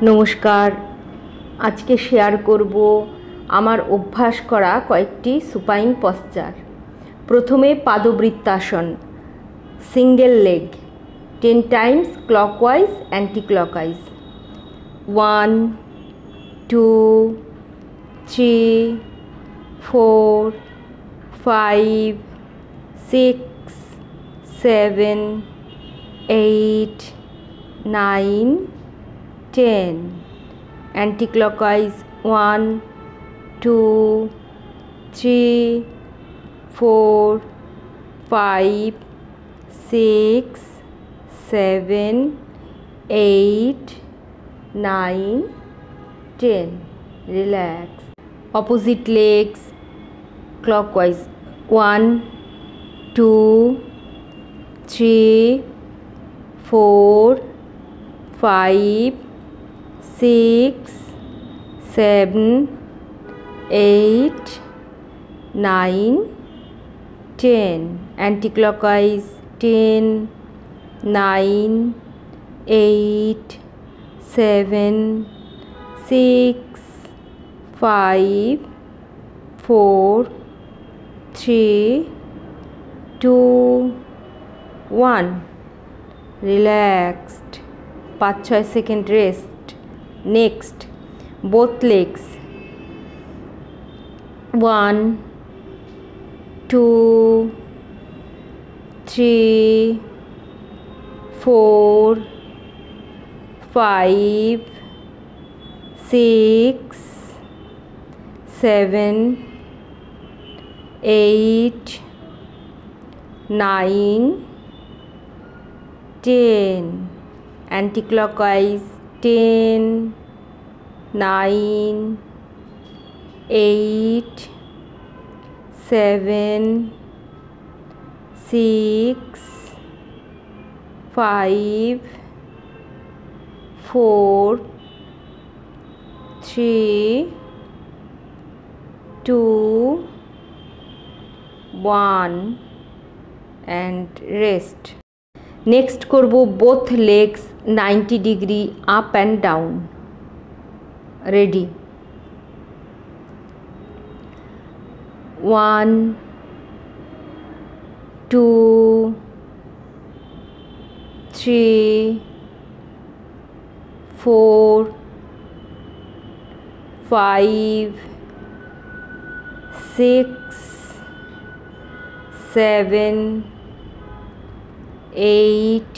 নমস্কার। আজকে শেয়ার করব আমার অভ্যাস করা কয়েকটি সুপাইন পশ্চার। প্রথমে পাদবৃত্তাসন, single leg, 10 times clockwise anti clockwise. 1 2 3 4 5 6 7 8 9 10. Anti-clockwise 1 2 3 4 5 6 7 8 9 10. Relax. Opposite legs clockwise 1 2 3 4 5 6 7 8 9 10. Anti-clockwise 10 9 8 7 6 5 4 3 2 1. Relaxed. 5-6 second rest. Next both legs 1 2 3 4 5 6 7 8 9 10. Anti-clockwise 10 9 8 7 6 5 4 3 2 1 and rest. Next করব both legs 90 degree up and down. Ready? 1 2 3 4 5 6 7 8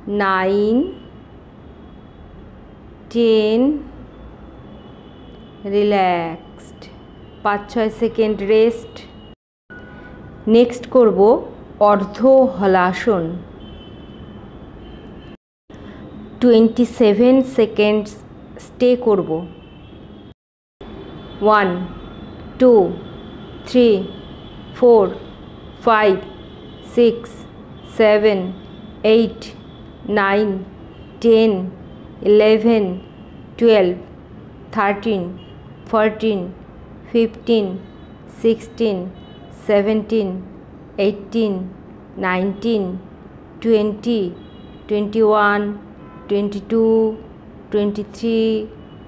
9 10. Relaxed. 5-6 second rest. Next করব অর্ধ হলাসন। 27 seconds stay করব। 1 2 3 4 5 6 7 8 9 10 11 12 13 14 15 16 17 18 19 20 21 22 23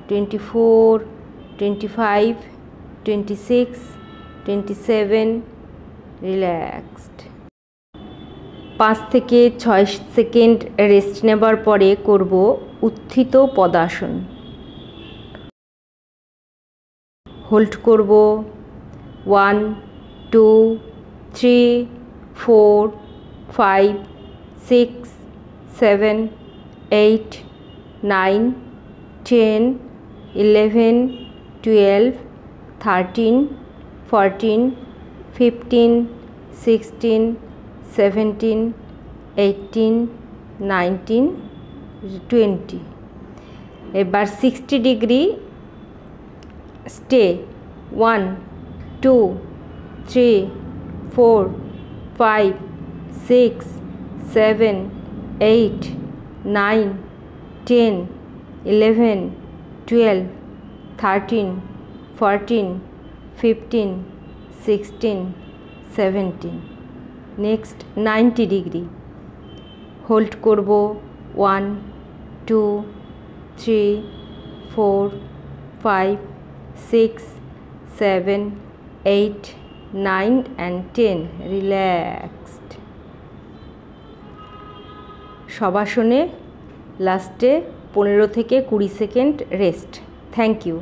24 25 26 27. Relaxed. 5 থেকে 6 second rest নেবার পরে করব উত্থিত padasana. Hold করব 1 2 3 4 5 6 7 8 9 10 11 12 13 14 15 16 17 18 19 20. এবার 60 degree stay 1 2 3 4 5 6 7 8 9 10 11 12 13 14 15 16 17. Next 90 degree hold করব 1 2 3 4 5 6 7 8 9 and 10 রিল্যাক্সড। শবাসনে লাস্টে 15 থেকে 20 সেকেন্ড রেস্ট। Thank you.